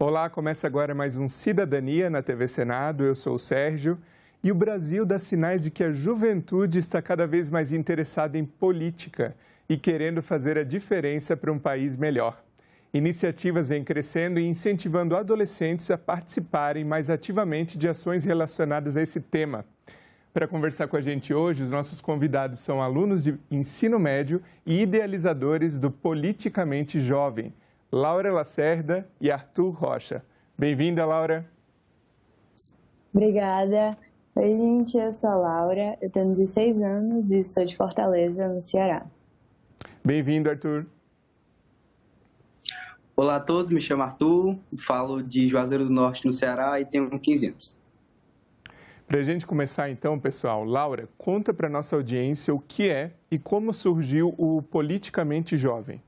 Olá, começa agora mais um Cidadania na TV Senado. Eu sou o Sérgio e o Brasil dá sinais de que a juventude está cada vez mais interessada em política e querendo fazer a diferença para um país melhor. Iniciativas vêm crescendo e incentivando adolescentes a participarem mais ativamente de ações relacionadas a esse tema. Para conversar com a gente hoje, os nossos convidados são alunos de ensino médio e idealizadores do Politicamente Jovem, Laura Lacerda e Arthur Rocha. Bem-vinda, Laura. Obrigada. Oi, gente, eu sou a Laura, eu tenho 16 anos e sou de Fortaleza, no Ceará. Bem-vindo, Arthur. Olá a todos, me chamo Arthur, falo de Juazeiro do Norte, no Ceará, e tenho 15 anos. Para a gente começar então, pessoal, Laura, conta para a nossa audiência o que é e como surgiu o Politicamente Jovem.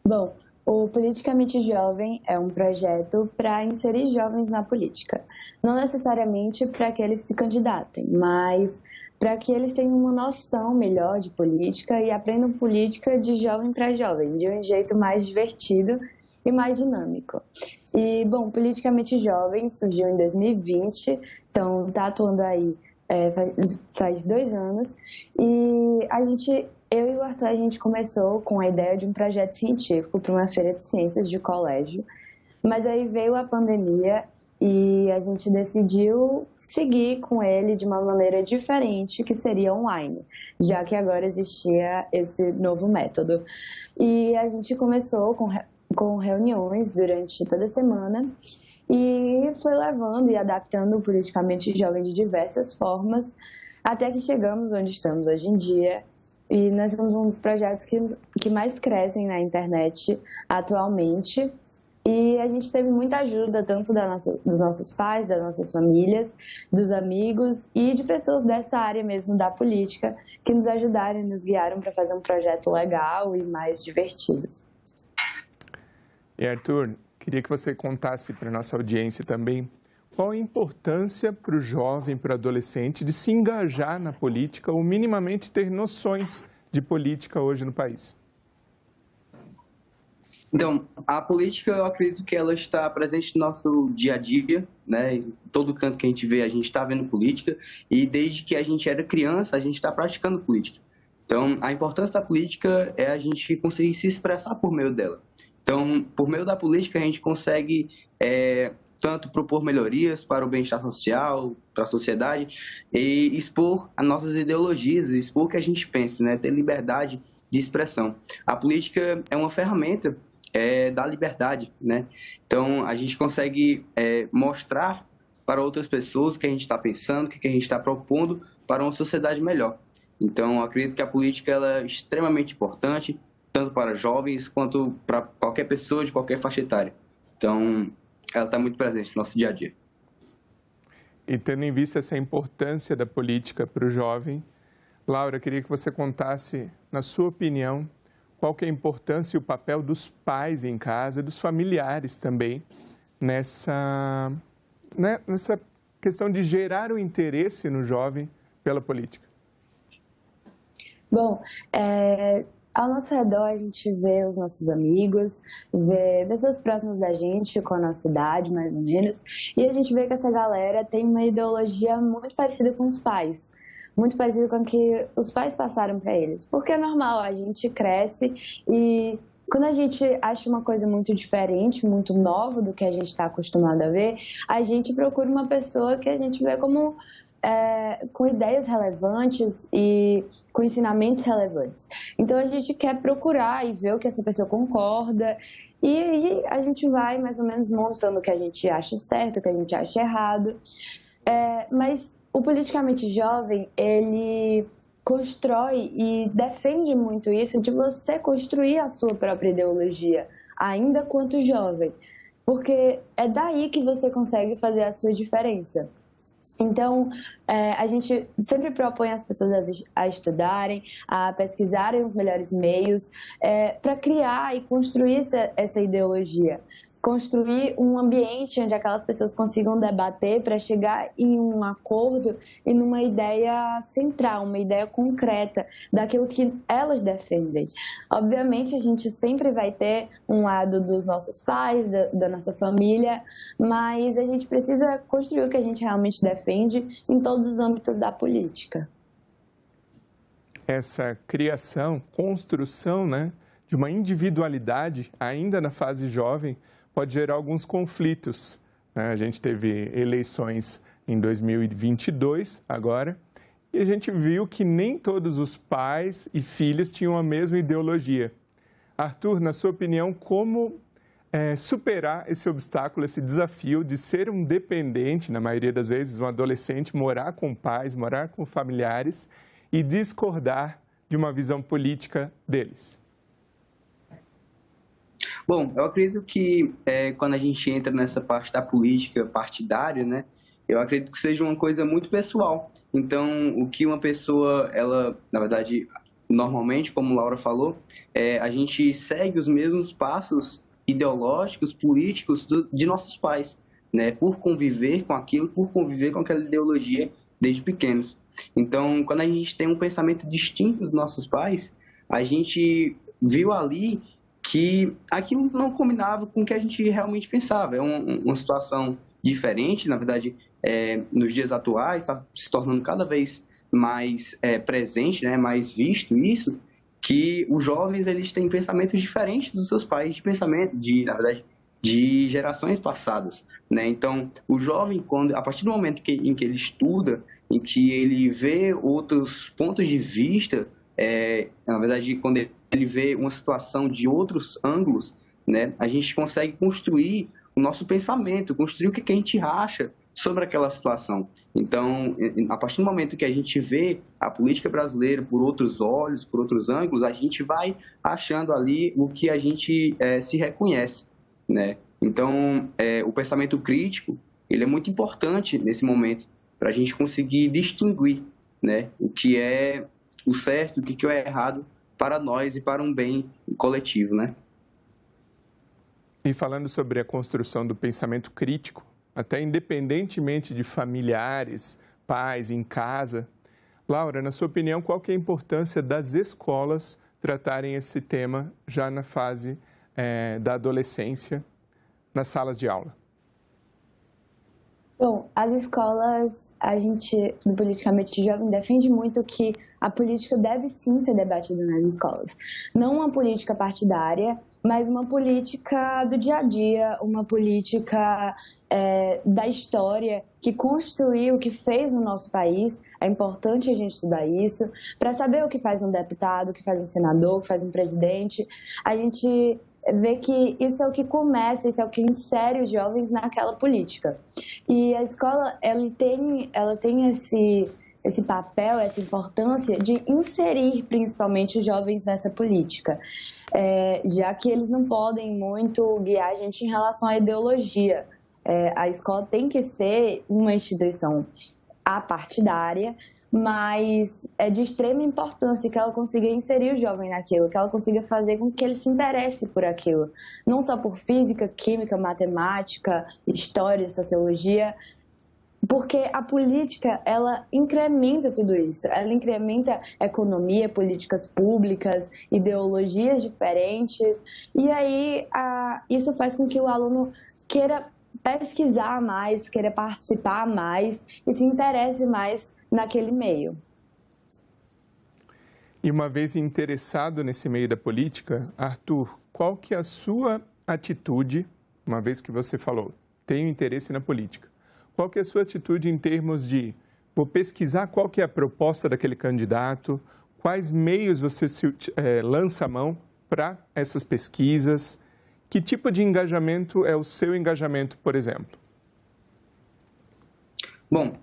Bom, o Politicamente Jovem é um projeto para inserir jovens na política. Não necessariamente para que eles se candidatem, mas para que eles tenham uma noção melhor de política e aprendam política de jovem para jovem, de um jeito mais divertido e mais dinâmico. E, bom, Politicamente Jovem surgiu em 2020, então está atuando aí faz 2 anos, e eu e o Arthur, a gente começou com a ideia de um projeto científico para uma feira de ciências de colégio, mas aí veio a pandemia e a gente decidiu seguir com ele de uma maneira diferente, que seria online, já que agora existia esse novo método. E a gente começou com reuniões durante toda a semana e foi levando e adaptando o Politicamente Jovem de diversas formas, até que chegamos onde estamos hoje em dia. E nós somos um dos projetos que mais crescem na internet atualmente. E a gente teve muita ajuda, tanto dos nossos pais, das nossas famílias, dos amigos e de pessoas dessa área mesmo da política, que nos ajudaram e nos guiaram para fazer um projeto legal e mais divertido. E Arthur, queria que você contasse para a nossa audiência também qual a importância para o jovem, para o adolescente, de se engajar na política ou minimamente ter noções de política hoje no país. Então, a política, eu acredito que ela está presente no nosso dia a dia, né? Em todo canto que a gente vê, a gente está vendo política, e desde que a gente era criança, a gente está praticando política. Então, a importância da política é a gente conseguir se expressar por meio dela. Então, por meio da política, a gente consegue tanto propor melhorias para o bem-estar social, para a sociedade, e expor as nossas ideologias, expor o que a gente pensa, né? Ter liberdade de expressão. A política é uma ferramenta da liberdade, né? Então, a gente consegue mostrar para outras pessoas o que a gente está pensando, o que a gente está propondo para uma sociedade melhor. Então, eu acredito que a política ela é extremamente importante, tanto para jovens quanto para qualquer pessoa de qualquer faixa etária. Então, ela está muito presente no nosso dia a dia. E tendo em vista essa importância da política para o jovem, Laura, queria que você contasse, na sua opinião, qual que é a importância e o papel dos pais em casa, dos familiares também, nessa questão de gerar o interesse no jovem pela política. Bom, ao nosso redor a gente vê os nossos amigos, vê pessoas próximas da gente, com a nossa idade mais ou menos, e a gente vê que essa galera tem uma ideologia muito parecida com os pais. Muito parecido com o que os pais passaram para eles. Porque é normal, a gente cresce e quando a gente acha uma coisa muito diferente, muito nova do que a gente está acostumado a ver, a gente procura uma pessoa que a gente vê como com ideias relevantes e com ensinamentos relevantes. Então a gente quer procurar e ver o que essa pessoa concorda e aí a gente vai mais ou menos montando o que a gente acha certo, o que a gente acha errado. Mas o Politicamente Jovem, ele constrói e defende muito isso de você construir a sua própria ideologia, ainda quanto jovem, porque é daí que você consegue fazer a sua diferença. Então, a gente sempre propõe as pessoas a estudarem, a pesquisarem os melhores meios para criar e construir essa ideologia. construir um ambiente onde aquelas pessoas consigam debater para chegar em um acordo e numa ideia central, uma ideia concreta daquilo que elas defendem. Obviamente, a gente sempre vai ter um lado dos nossos pais, da nossa família, mas a gente precisa construir o que a gente realmente defende em todos os âmbitos da política. Essa criação, construção, né, de uma individualidade, ainda na fase jovem, pode gerar alguns conflitos, né? A gente teve eleições em 2022, agora, e a gente viu que nem todos os pais e filhos tinham a mesma ideologia. Arthur, na sua opinião, como superar esse obstáculo, esse desafio de ser um dependente, na maioria das vezes, um adolescente, morar com pais, morar com familiares e discordar de uma visão política deles? Bom, eu acredito que quando a gente entra nessa parte da política partidária, né, eu acredito que seja uma coisa muito pessoal. Então, o que uma pessoa, ela, na verdade, normalmente, como Laura falou, a gente segue os mesmos passos ideológicos, políticos de nossos pais, né, por conviver com aquilo, por conviver com aquela ideologia desde pequenos. Então, quando a gente tem um pensamento distinto dos nossos pais, a gente viu ali que aquilo não combinava com o que a gente realmente pensava. É uma situação diferente, na verdade, nos dias atuais, está se tornando cada vez mais presente, né, mais visto isso, que os jovens eles têm pensamentos diferentes dos seus pais, na verdade, de gerações passadas, né? Então, o jovem, a partir do momento em que ele estuda, em que ele vê outros pontos de vista, na verdade, quando ele vê uma situação de outros ângulos, né, a gente consegue construir o nosso pensamento, construir o que a gente acha sobre aquela situação. Então, a partir do momento que a gente vê a política brasileira por outros olhos, por outros ângulos, a gente vai achando ali o que a gente se reconhece, né? Então, o pensamento crítico, ele é muito importante nesse momento para a gente conseguir distinguir, né, o que é o certo, o que é errado para nós e para um bem coletivo, né? E falando sobre a construção do pensamento crítico, até independentemente de familiares, pais, em casa, Laura, na sua opinião, qual que é a importância das escolas tratarem esse tema já na fase da adolescência, nas salas de aula? Bom, as escolas, a gente, no Politicamente Jovem, defende muito que a política deve sim ser debatida nas escolas. Não uma política partidária, mas uma política do dia a dia, uma política da história que construiu, que fez o nosso país. É importante a gente estudar isso, para saber o que faz um deputado, o que faz um senador, o que faz um presidente. A gente vê que isso é o que começa, isso é o que insere os jovens naquela política. E a escola, ela tem esse papel, essa importância de inserir principalmente os jovens nessa política, já que eles não podem muito guiar a gente em relação à ideologia. A escola tem que ser uma instituição apartidária, mas é de extrema importância que ela consiga inserir o jovem naquilo, que ela consiga fazer com que ele se interesse por aquilo, não só por física, química, matemática, história, sociologia, porque a política, ela incrementa tudo isso, ela incrementa economia, políticas públicas, ideologias diferentes, e aí isso faz com que o aluno queira pesquisar mais, querer participar mais e se interesse mais naquele meio. E uma vez interessado nesse meio da política, Arthur, qual que é a sua atitude, uma vez que você falou, tenho interesse na política, qual que é a sua atitude em termos de, vou pesquisar qual que é a proposta daquele candidato, quais meios você lança a mão para essas pesquisas? Que tipo de engajamento é o seu engajamento, por exemplo? Bom,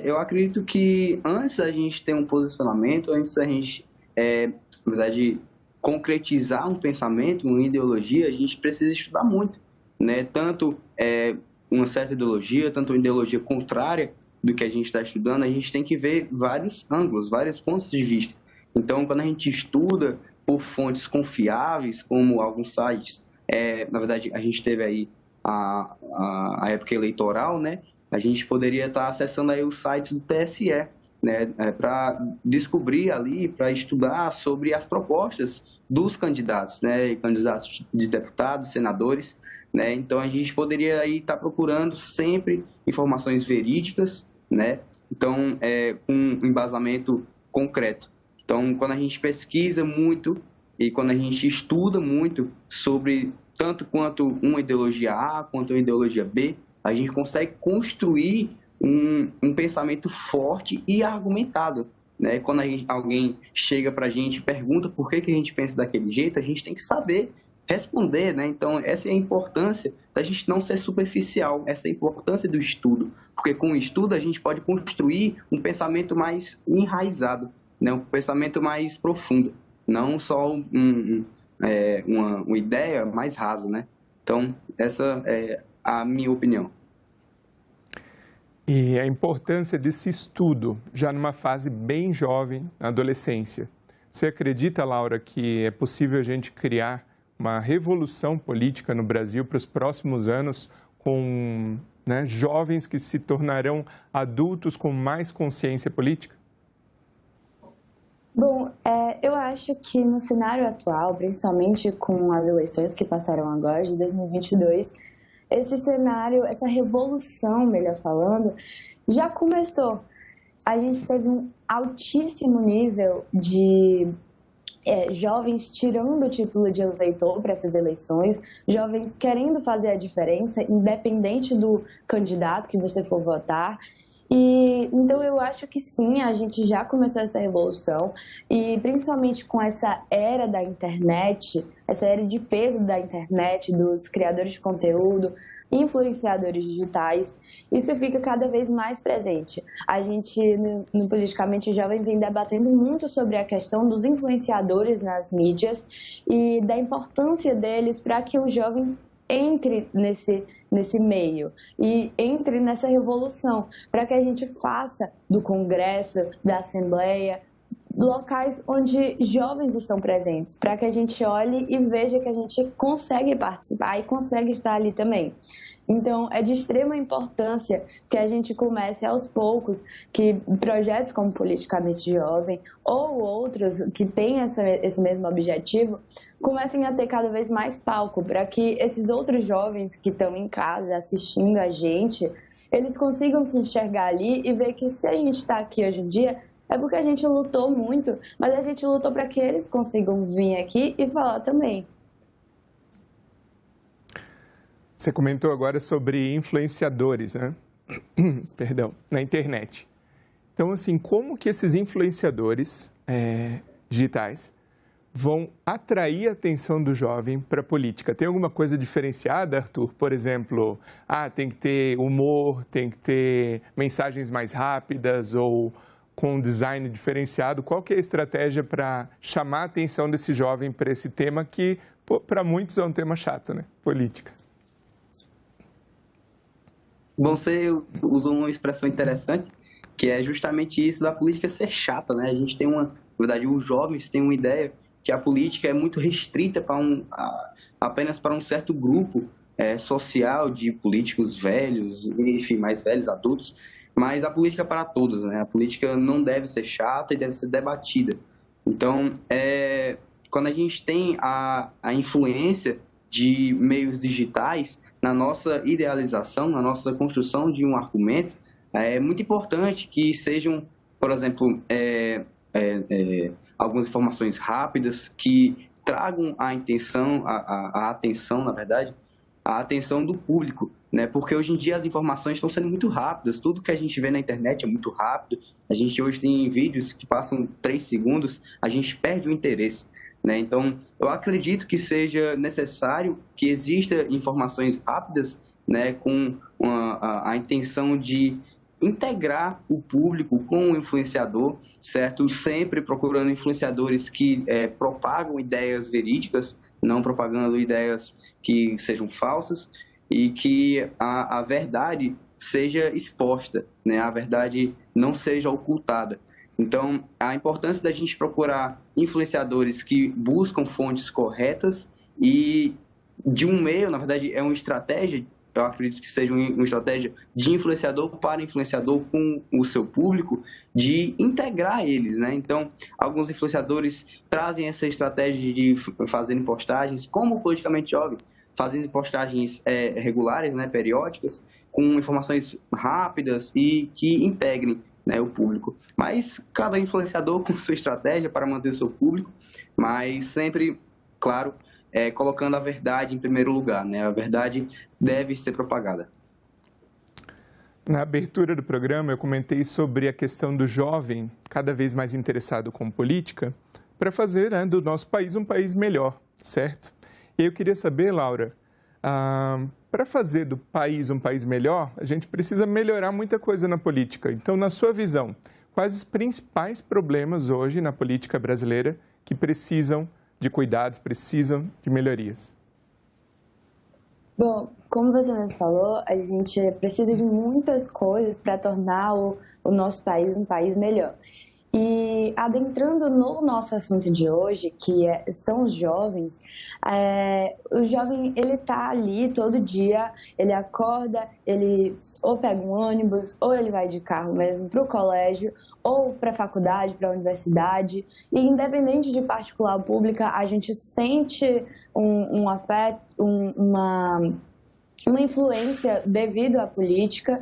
eu acredito que antes da gente ter um posicionamento, antes da gente, na verdade, concretizar um pensamento, uma ideologia, a gente precisa estudar muito, né? Tanto uma certa ideologia, tanto uma ideologia contrária do que a gente está estudando, a gente tem que ver vários ângulos, vários pontos de vista. Então, quando a gente estuda por fontes confiáveis, como alguns sites, na verdade, a gente teve aí a época eleitoral, né, a gente poderia estar acessando aí os sites do TSE, né, para descobrir ali, para estudar sobre as propostas dos candidatos, né, candidatos de deputados, senadores, né, então a gente poderia aí estar procurando sempre informações verídicas, né, então com um embasamento concreto. Então, quando a gente pesquisa muito e quando a gente estuda muito sobre tanto quanto uma ideologia A quanto uma ideologia B, a gente consegue construir um pensamento forte e argumentado, né? Quando alguém chega para a gente e pergunta por que a gente pensa daquele jeito, a gente tem que saber responder, né? Então, essa é a importância da gente não ser superficial, essa é a importância do estudo, porque com o estudo a gente pode construir um pensamento mais enraizado, né? Um pensamento mais profundo, não só uma ideia mais rasa, né? Então, essa é a minha opinião. E a importância desse estudo, já numa fase bem jovem, na adolescência. Você acredita, Laura, que é possível a gente criar uma revolução política no Brasil para os próximos anos com, né, jovens que se tornarão adultos com mais consciência política? Bom, eu acho que no cenário atual, principalmente com as eleições que passaram agora, de 2022, esse cenário, essa revolução, melhor falando, já começou. A gente teve um altíssimo nível de jovens tirando o título de eleitor para essas eleições, jovens querendo fazer a diferença, independente do candidato que você for votar. E então eu acho que sim, a gente já começou essa revolução, e principalmente com essa era da internet, essa era de peso da internet, dos criadores de conteúdo, influenciadores digitais, isso fica cada vez mais presente. A gente, no Politicamente Jovem, vem debatendo muito sobre a questão dos influenciadores nas mídias e da importância deles para que o jovem entre nesse meio e entre nessa revolução, para que a gente faça do Congresso, da Assembleia, locais onde jovens estão presentes, para que a gente olhe e veja que a gente consegue participar e consegue estar ali também. Então, é de extrema importância que a gente comece aos poucos, que projetos como Politicamente Jovem ou outros que têm esse mesmo objetivo, comecem a ter cada vez mais palco, para que esses outros jovens que estão em casa assistindo a gente, eles consigam se enxergar ali e ver que se a gente está aqui hoje em dia, é porque a gente lutou muito, mas a gente lutou para que eles consigam vir aqui e falar também. Você comentou agora sobre influenciadores, né? Perdão, na internet. Então, assim, como que esses influenciadores digitais vão atrair a atenção do jovem para a política? Tem alguma coisa diferenciada, Arthur? Por exemplo, tem que ter humor, tem que ter mensagens mais rápidas ou com um design diferenciado. Qual que é a estratégia para chamar a atenção desse jovem para esse tema que, para muitos, é um tema chato, né? Política. Bom, você usou uma expressão interessante, que é justamente isso da política ser chata, né? A gente tem na verdade, os jovens têm uma ideia que a política é muito restrita apenas para um certo grupo social de políticos velhos, enfim, mais velhos, adultos, mas a política é para todos, né? A política não deve ser chata e deve ser debatida. Então, quando a gente tem a influência de meios digitais na nossa idealização, na nossa construção de um argumento, é muito importante que sejam, por exemplo, algumas informações rápidas que tragam a atenção, na verdade, a atenção do público, né? Porque hoje em dia as informações estão sendo muito rápidas, tudo que a gente vê na internet é muito rápido, a gente hoje tem vídeos que passam 3 segundos, a gente perde o interesse, né? Então, eu acredito que seja necessário que exista informações rápidas, né, com a intenção de integrar o público com o influenciador, certo? Sempre procurando influenciadores que propagam ideias verídicas, não propagando ideias que sejam falsas, e que a verdade seja exposta, né? A verdade não seja ocultada. Então, a importância da gente procurar influenciadores que buscam fontes corretas e de um meio, na verdade, é uma estratégia, eu acredito que seja uma estratégia de influenciador para influenciador com o seu público, de integrar eles, né? Então, alguns influenciadores trazem essa estratégia de fazerem postagens, como o Politicamente Jovem, fazendo postagens regulares, né, periódicas, com informações rápidas e que integrem, né, o público. Mas cada influenciador com sua estratégia para manter o seu público, mas sempre, claro, colocando a verdade em primeiro lugar, né? A verdade deve ser propagada. Na abertura do programa, eu comentei sobre a questão do jovem cada vez mais interessado com política para fazer, né, do nosso país um país melhor, certo? E eu queria saber, Laura, para fazer do país um país melhor, a gente precisa melhorar muita coisa na política. Então, na sua visão, quais os principais problemas hoje na política brasileira que precisam de cuidados, precisam de melhorias? Bom, como você mesmo falou, a gente precisa de muitas coisas para tornar o nosso país um país melhor. E adentrando no nosso assunto de hoje, que são os jovens, o jovem, ele tá ali todo dia, ele acorda, ele ou pega um ônibus, ou ele vai de carro mesmo para o colégio, ou para a faculdade, para a universidade, e independente de particular ou pública, a gente sente um afeto, uma influência devido à política,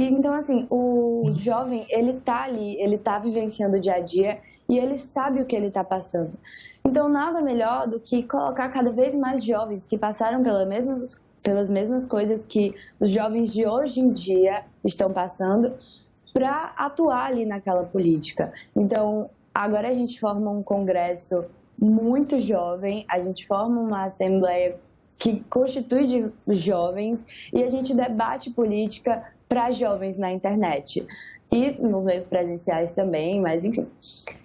então, assim, o jovem, ele tá ali, ele tá vivenciando o dia a dia e ele sabe o que ele tá passando. Então, nada melhor do que colocar cada vez mais jovens que passaram pelas mesmas coisas que os jovens de hoje em dia estão passando para atuar ali naquela política. Então, agora a gente forma um congresso muito jovem, a gente forma uma assembleia que constitui de jovens e a gente debate política para jovens na internet e nos meios presenciais também, mas enfim.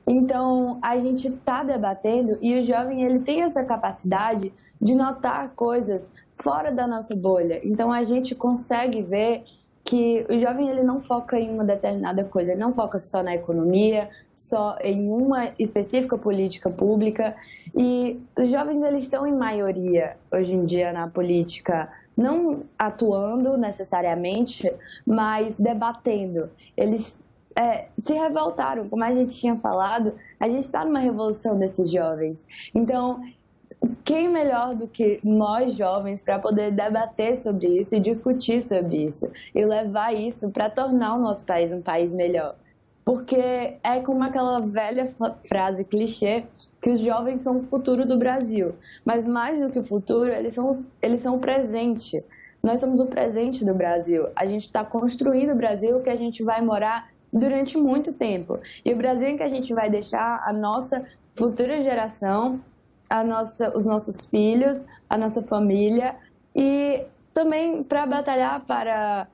Então, a gente está debatendo e o jovem, ele tem essa capacidade de notar coisas fora da nossa bolha. Então, a gente consegue ver que o jovem, ele não foca em uma determinada coisa, ele não foca só na economia, só em uma específica política pública. E os jovens, eles estão em maioria hoje em dia na política, não atuando necessariamente, mas debatendo. Eles se revoltaram, como a gente tinha falado, a gente está numa revolução desses jovens. Então, quem melhor do que nós jovens para poder debater sobre isso e discutir sobre isso e levar isso para tornar o nosso país um país melhor? Porque é como aquela velha frase clichê que os jovens são o futuro do Brasil. Mas mais do que o futuro, eles são o presente. Nós somos o presente do Brasil. A gente está construindo o Brasil que a gente vai morar durante muito tempo. E o Brasil em que a gente vai deixar a nossa futura geração, os nossos filhos, a nossa família, e também para batalhar para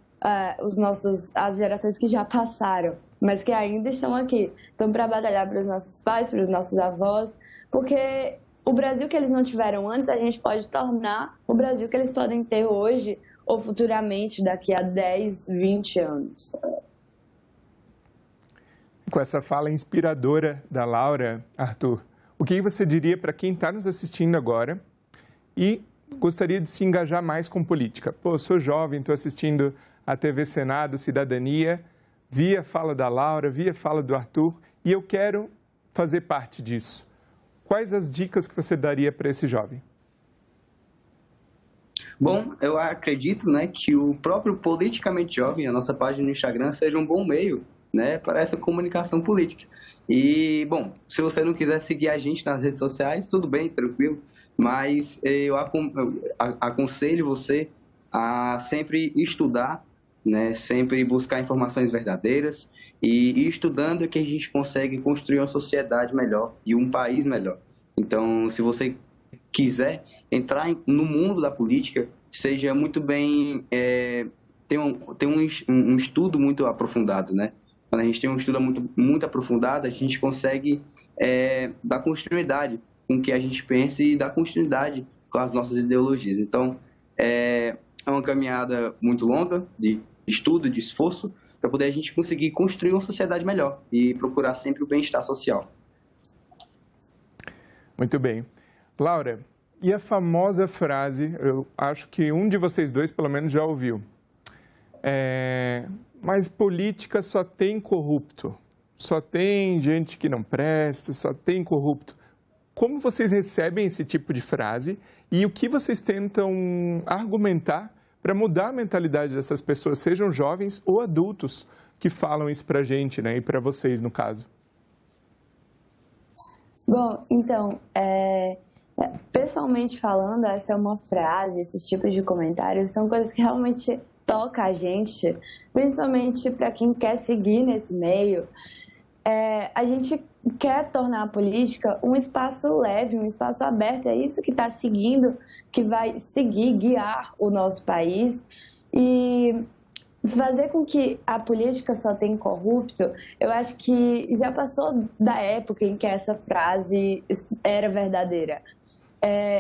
as gerações que já passaram, mas que ainda estão aqui. Então, para batalhar para os nossos pais, para os nossos avós, porque o Brasil que eles não tiveram antes, a gente pode tornar o Brasil que eles podem ter hoje ou futuramente daqui a 10, 20 anos. Com essa fala inspiradora da Laura, Arthur, o que você diria para quem está nos assistindo agora e gostaria de se engajar mais com política? Pô, sou jovem, estou assistindo a TV Senado, Cidadania, vi a fala da Laura, vi a fala do Arthur e eu quero fazer parte disso. Quais as dicas que você daria para esse jovem? Bom, eu acredito, né, que o próprio Politicamente Jovem, a nossa página no Instagram, seja um bom meio, né, para essa comunicação política. E, bom, se você não quiser seguir a gente nas redes sociais, tudo bem, tranquilo, mas eu aconselho você a sempre estudar, né, sempre buscar informações verdadeiras, e estudando é que a gente consegue construir uma sociedade melhor e um país melhor. Então, se você quiser entrar no mundo da política, seja muito bem, ter um estudo muito aprofundado, né? Quando a gente tem um estudo muito aprofundado, a gente consegue dar continuidade com o que a gente pensa e dar continuidade com as nossas ideologias. Então, é uma caminhada muito longa de estudo, de esforço, para poder a gente conseguir construir uma sociedade melhor e procurar sempre o bem-estar social. Muito bem. Laura, E a famosa frase, eu acho que um de vocês dois pelo menos já ouviu, mas política só tem corrupto, só tem gente que não presta, só tem corrupto. Como vocês recebem esse tipo de frase e o que vocês tentam argumentar para mudar a mentalidade dessas pessoas, sejam jovens ou adultos, que falam isso para a gente, né? E para vocês, no caso? Bom, então, pessoalmente falando, essa é uma frase, esses tipos de comentários são coisas que realmente tocam a gente, principalmente para quem quer seguir nesse meio. A gente quer tornar a política um espaço leve, um espaço aberto, é isso que está seguindo, que vai seguir, guiar o nosso país e fazer com que a política só tenha corrupto. Eu acho que já passou da época em que essa frase era verdadeira.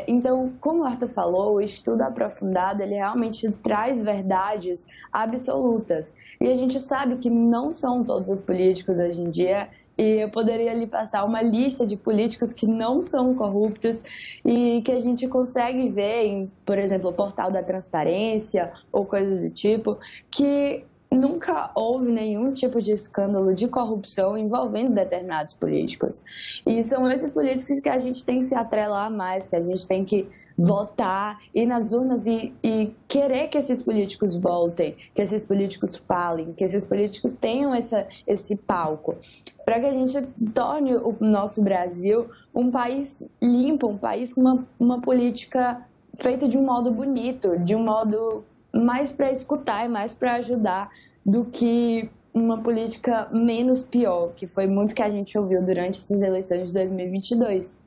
Então, como o Arthur falou, o estudo aprofundado, ele realmente traz verdades absolutas. E a gente sabe que não são todos os políticos hoje em dia, e eu poderia lhe passar uma lista de políticos que não são corruptos e que a gente consegue ver em, por exemplo, o portal da transparência ou coisas do tipo, que nunca houve nenhum tipo de escândalo de corrupção envolvendo determinados políticos. E são esses políticos que a gente tem que se atrelar mais, que a gente tem que votar, ir nas urnas e querer que esses políticos voltem, que esses políticos falem, que esses políticos tenham esse palco, para que a gente torne o nosso Brasil um país limpo, um país com uma política feita de um modo bonito, de um modo mais para escutar e mais para ajudar do que uma política menos pior, que foi muito que a gente ouviu durante essas eleições de 2022.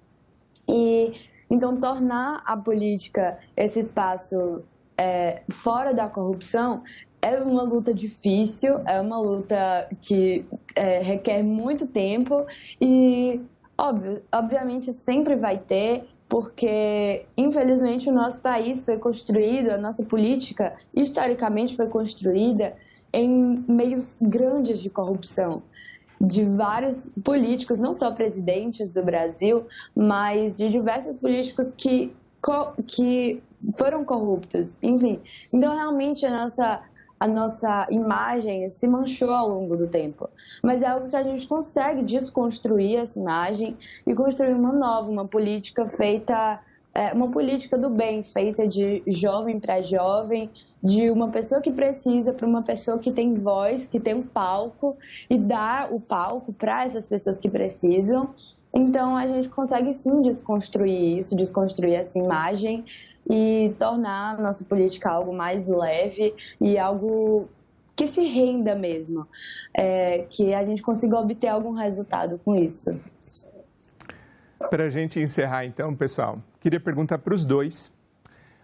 E então tornar a política esse espaço fora da corrupção é uma luta difícil, é uma luta que requer muito tempo e, obviamente, sempre vai ter, porque, infelizmente, o nosso país foi construído, a nossa política, historicamente, foi construída em meios grandes de corrupção, de vários políticos, não só presidentes do Brasil, mas de diversos políticos que foram corruptos, enfim. Então, realmente, a nossa imagem se manchou ao longo do tempo. Mas é algo que a gente consegue desconstruir essa imagem e construir uma nova, uma política feita, uma política do bem, feita de jovem para jovem, de uma pessoa que precisa para uma pessoa que tem voz, que tem um palco, e dar o palco para essas pessoas que precisam. Então, a gente consegue sim desconstruir isso, desconstruir essa imagem e tornar a nossa política algo mais leve e algo que se renda mesmo, que a gente consiga obter algum resultado com isso. Para a gente encerrar então, pessoal, queria perguntar para os dois,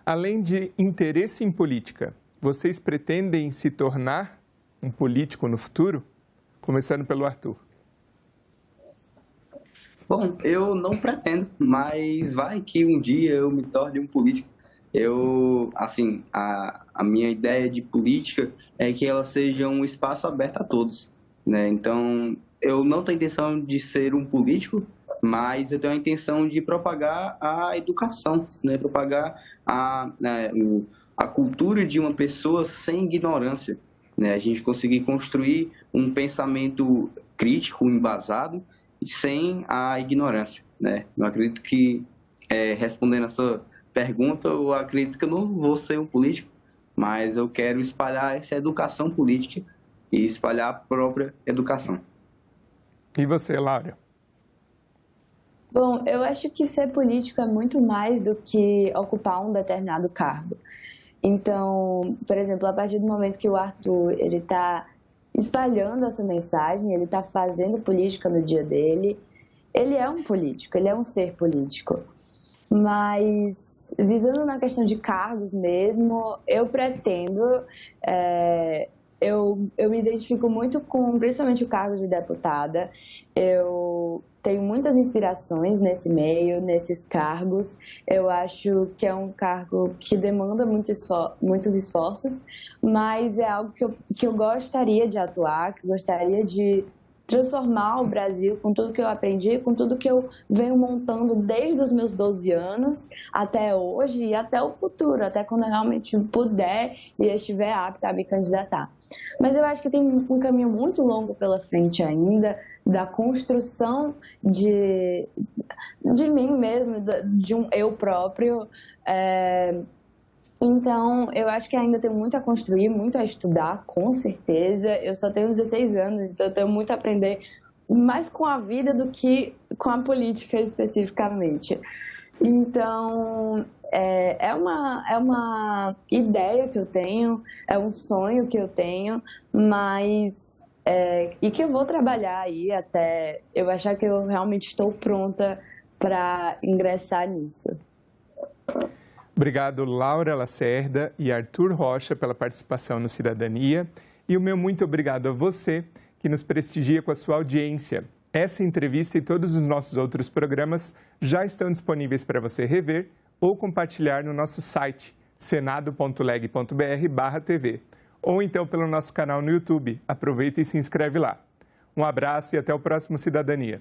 além de interesse em política, vocês pretendem se tornar um político no futuro? Começando pelo Arthur. Bom, eu não pretendo, mas vai que um dia eu me torne um político. A minha ideia de política é que ela seja um espaço aberto a todos, né? Então, eu não tenho intenção de ser um político, mas eu tenho a intenção de propagar a educação, né? Propagar a cultura de uma pessoa sem ignorância, né? A gente conseguir construir um pensamento crítico, embasado, sem a ignorância, né? Eu acredito que, respondendo essa pergunta, eu acredito que eu não vou ser um político, mas eu quero espalhar essa educação política e espalhar a própria educação. E você, Laura? Bom, eu acho que ser político é muito mais do que ocupar um determinado cargo. Então, por exemplo, a partir do momento que o Arthur ele está espalhando essa mensagem, ele está fazendo política no dia dele, ele é um político, ele é um ser político. Mas, visando na questão de cargos mesmo, eu pretendo, eu me identifico muito com, principalmente, o cargo de deputada. Eu tenho muitas inspirações nesse meio, nesses cargos. Eu acho que é um cargo que demanda muitos esforços, mas é algo que eu gostaria de atuar, que eu gostaria de transformar o Brasil com tudo que eu aprendi, com tudo que eu venho montando desde os meus 12 anos até hoje e até o futuro, até quando eu realmente puder e estiver apta a me candidatar. Mas eu acho que tem um caminho muito longo pela frente ainda, da construção de mim mesmo, de um eu próprio. Então, eu acho que ainda tenho muito a construir, muito a estudar, com certeza. Eu só tenho 16 anos, então eu tenho muito a aprender, mais com a vida do que com a política especificamente. Então, é uma ideia que eu tenho, é um sonho que eu tenho, mas e que eu vou trabalhar aí até eu achar que eu realmente estou pronta para ingressar nisso. Obrigado, Laura Lacerda e Arthur Rocha, pela participação no Cidadania. E o meu muito obrigado a você, que nos prestigia com a sua audiência. Essa entrevista e todos os nossos outros programas já estão disponíveis para você rever ou compartilhar no nosso site, senado.leg.br/tv, ou então pelo nosso canal no YouTube. Aproveita e se inscreve lá. Um abraço e até o próximo Cidadania.